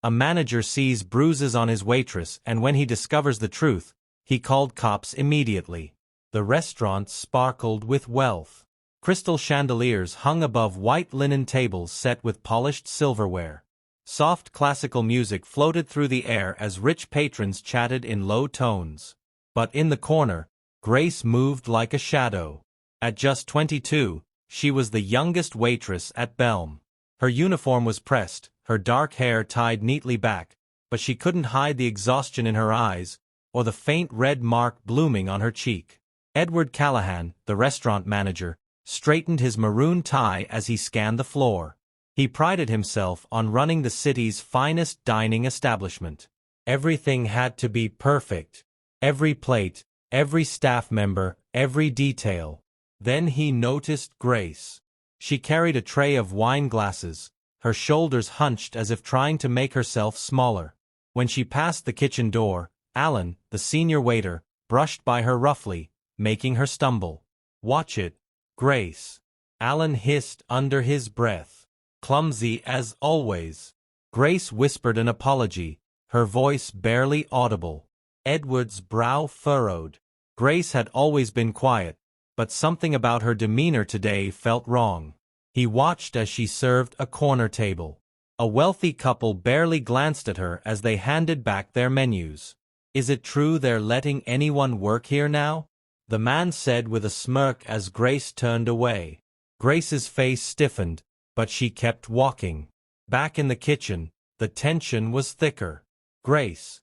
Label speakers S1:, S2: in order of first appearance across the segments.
S1: A manager sees bruises on his waitress, and when he discovers the truth, he called cops immediately. The restaurant sparkled with wealth. Crystal chandeliers hung above white linen tables set with polished silverware. Soft classical music floated through the air as rich patrons chatted in low tones. But in the corner, Grace moved like a shadow. At just 22, she was the youngest waitress at Belm. Her uniform was pressed, her dark hair tied neatly back, but she couldn't hide the exhaustion in her eyes, or the faint red mark blooming on her cheek. Edward Callahan, the restaurant manager, straightened his maroon tie as he scanned the floor. He prided himself on running the city's finest dining establishment. Everything had to be perfect. Every plate, every staff member, every detail. Then he noticed Grace. She carried a tray of wine glasses, her shoulders hunched as if trying to make herself smaller. When she passed the kitchen door, Alan, the senior waiter, brushed by her roughly, making her stumble. "Watch it, Grace," Alan hissed under his breath. "Clumsy as always." Grace whispered an apology, her voice barely audible. Edward's brow furrowed. Grace had always been quiet, but something about her demeanor today felt wrong. He watched as she served a corner table. A wealthy couple barely glanced at her as they handed back their menus. "Is it true they're letting anyone work here now?" the man said with a smirk as Grace turned away. Grace's face stiffened, but she kept walking. Back in the kitchen, the tension was thicker. "Grace,"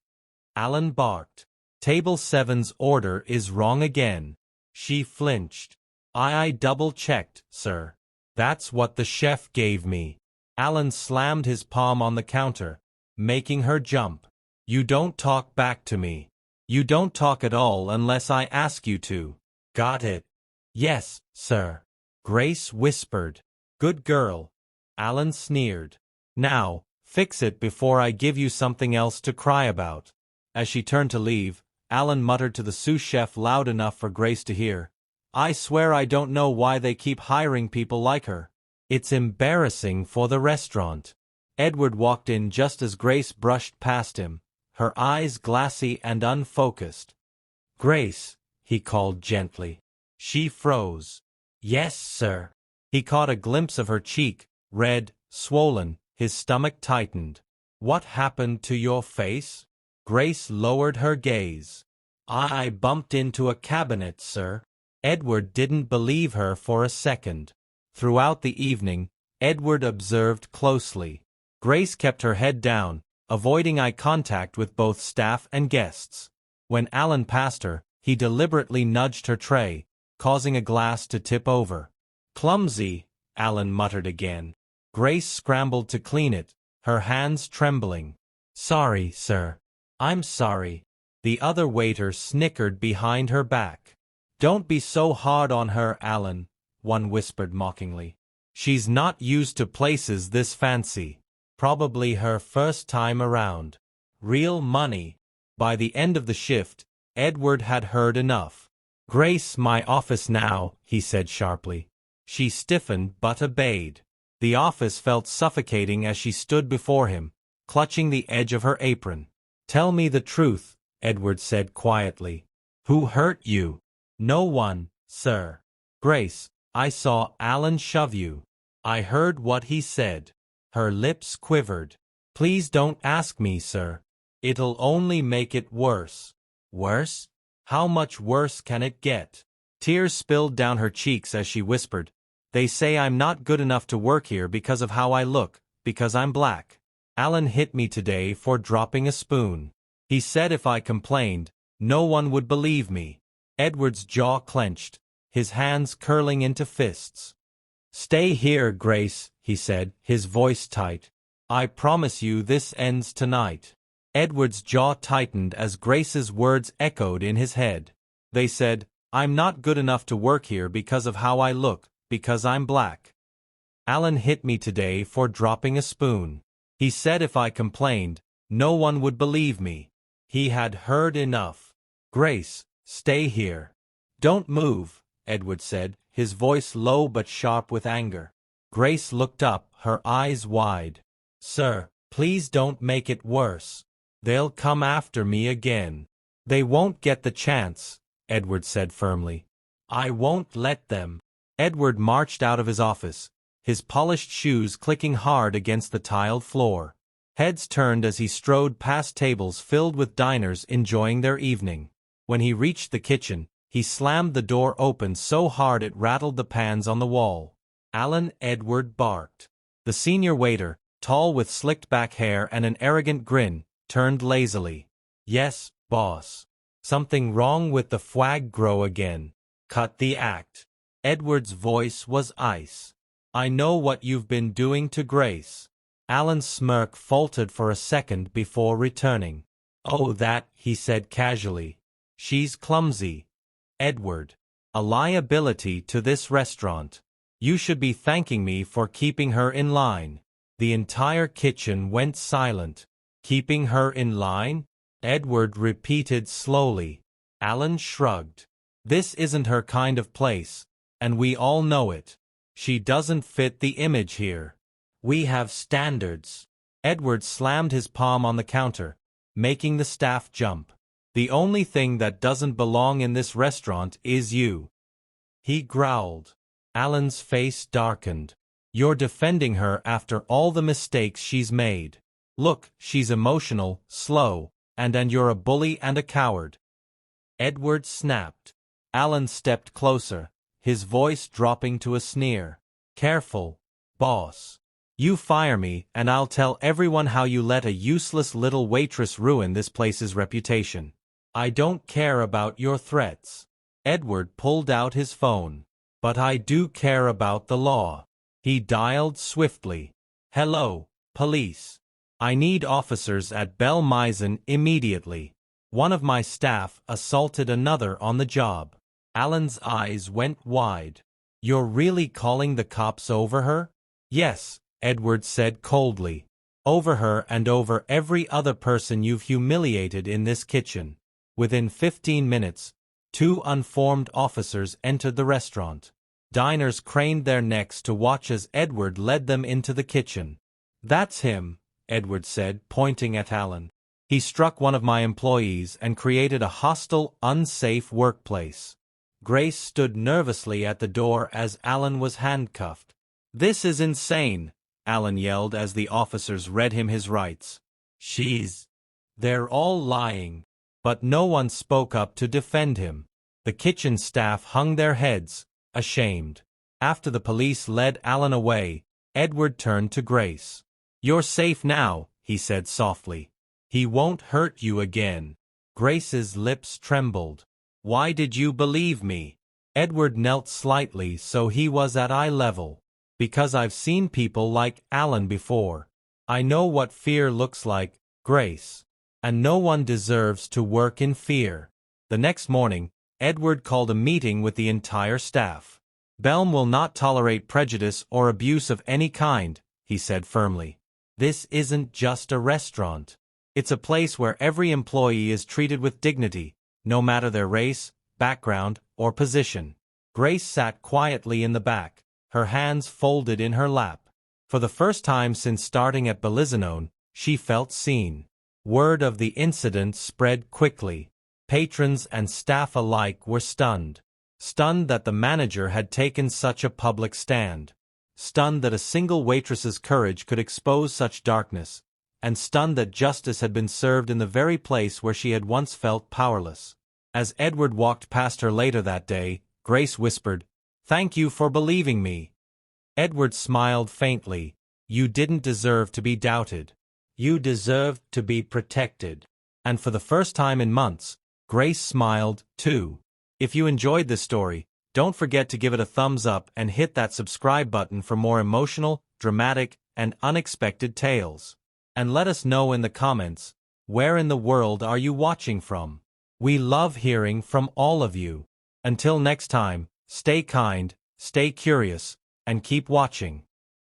S1: Alan barked. "Table 7's order is wrong again." She flinched. I double-checked, sir. That's what the chef gave me." Alan slammed his palm on the counter, making her jump. "You don't talk back to me. You don't talk at all unless I ask you to. Got it?" "Yes, sir," Grace whispered. "Good girl," Alan sneered. "Now, fix it before I give you something else to cry about." As she turned to leave, Alan muttered to the sous chef loud enough for Grace to hear, "I swear I don't know why they keep hiring people like her. It's embarrassing for the restaurant." Edward walked in just as Grace brushed past him, her eyes glassy and unfocused. "Grace," he called gently. She froze. "Yes, sir." He caught a glimpse of her cheek, red, swollen, his stomach tightened. "What happened to your face?" Grace lowered her gaze. I bumped into a cabinet, sir." Edward didn't believe her for a second. Throughout the evening, Edward observed closely. Grace kept her head down, avoiding eye contact with both staff and guests. When Alan passed her, he deliberately nudged her tray, causing a glass to tip over. "Clumsy," Alan muttered again. Grace scrambled to clean it, her hands trembling. "Sorry, sir." "I'm sorry." The other waiter snickered behind her back. "Don't be so hard on her, Alan," one whispered mockingly. "She's not used to places this fancy. Probably her first time around. Real money." By the end of the shift, Edward had heard enough. "Grace, my office now," he said sharply. She stiffened but obeyed. The office felt suffocating as she stood before him, clutching the edge of her apron. "Tell me the truth," Edward said quietly. "Who hurt you?" "No one, sir." "Grace, I saw Alan shove you." "I heard what he said." Her lips quivered. "Please don't ask me, sir. It'll only make it worse." "Worse? How much worse can it get?" Tears spilled down her cheeks as she whispered, "They say I'm not good enough to work here because of how I look, because I'm black. Alan hit me today for dropping a spoon. He said if I complained, no one would believe me." Edward's jaw clenched, his hands curling into fists. "Stay here, Grace," he said, his voice tight. "I promise you this ends tonight." Edward's jaw tightened as Grace's words echoed in his head. They said, "I'm not good enough to work here because of how I look, because I'm black. Alan hit me today for dropping a spoon. He said if I complained, no one would believe me." He had heard enough. "Grace, stay here." "Don't move," Edward said, his voice low but sharp with anger. Grace looked up, her eyes wide. "Sir." Please don't make it worse. They'll come after me again. They won't get the chance, Edward said firmly. I won't let them. Edward marched out of his office, his polished shoes clicking hard against the tiled floor. Heads turned as he strode past tables filled with diners enjoying their evening. When he reached the kitchen, he slammed the door open so hard it rattled the pans on the wall. Alan, Edward barked. The senior waiter, tall with slicked back hair and an arrogant grin, turned lazily. Yes, boss. Something wrong with the foie gras again. Cut the act. Edward's voice was ice. I know what you've been doing to Grace. Alan's smirk faltered for a second before returning. Oh, that, he said casually. She's clumsy. Edward. A liability to this restaurant. You should be thanking me for keeping her in line. The entire kitchen went silent. Keeping her in line? Edward repeated slowly. Alan shrugged. This isn't her kind of place, and we all know it. She doesn't fit the image here. We have standards. Edward slammed his palm on the counter, making the staff jump. The only thing that doesn't belong in this restaurant is you. He growled. Alan's face darkened. You're defending her after all the mistakes she's made. Look, she's emotional, slow, and you're a bully and a coward. Edward snapped. Alan stepped closer, his voice dropping to a sneer. Careful, boss. You fire me, and I'll tell everyone how you let a useless little waitress ruin this place's reputation. I don't care about your threats. Edward pulled out his phone. But I do care about the law. He dialed swiftly. Hello, police. I need officers at Belle Maison immediately. One of my staff assaulted another on the job. Alan's eyes went wide. You're really calling the cops over her? Yes, Edward said coldly. Over her and over every other person you've humiliated in this kitchen. Within 15 minutes, 2 unformed officers entered the restaurant. Diners craned their necks to watch as Edward led them into the kitchen. That's him, Edward said, pointing at Alan. He struck one of my employees and created a hostile, unsafe workplace. Grace stood nervously at the door as Alan was handcuffed. This is insane, Alan yelled as the officers read him his rights. They're all lying. But no one spoke up to defend him. The kitchen staff hung their heads, ashamed. After the police led Alan away, Edward turned to Grace. You're safe now, he said softly. He won't hurt you again. Grace's lips trembled. Why did you believe me? Edward knelt slightly so he was at eye level. Because I've seen people like Alan before. I know what fear looks like, Grace. And no one deserves to work in fear. The next morning, Edward called a meeting with the entire staff. Belm will not tolerate prejudice or abuse of any kind, he said firmly. This isn't just a restaurant. It's a place where every employee is treated with dignity, no matter their race, background, or position. Grace sat quietly in the back, her hands folded in her lap. For the first time since starting at Belizanone, she felt seen. Word of the incident spread quickly. Patrons and staff alike were stunned. Stunned that the manager had taken such a public stand. Stunned that a single waitress's courage could expose such darkness. And stunned that justice had been served in the very place where she had once felt powerless. As Edward walked past her later that day, Grace whispered, "Thank you for believing me." Edward smiled faintly. You didn't deserve to be doubted. You deserved to be protected. And for the first time in months, Grace smiled, too. If you enjoyed this story, don't forget to give it a thumbs up and hit that subscribe button for more emotional, dramatic, and unexpected tales. And let us know in the comments, where in the world are you watching from? We love hearing from all of you. Until next time, stay kind, stay curious, and keep watching.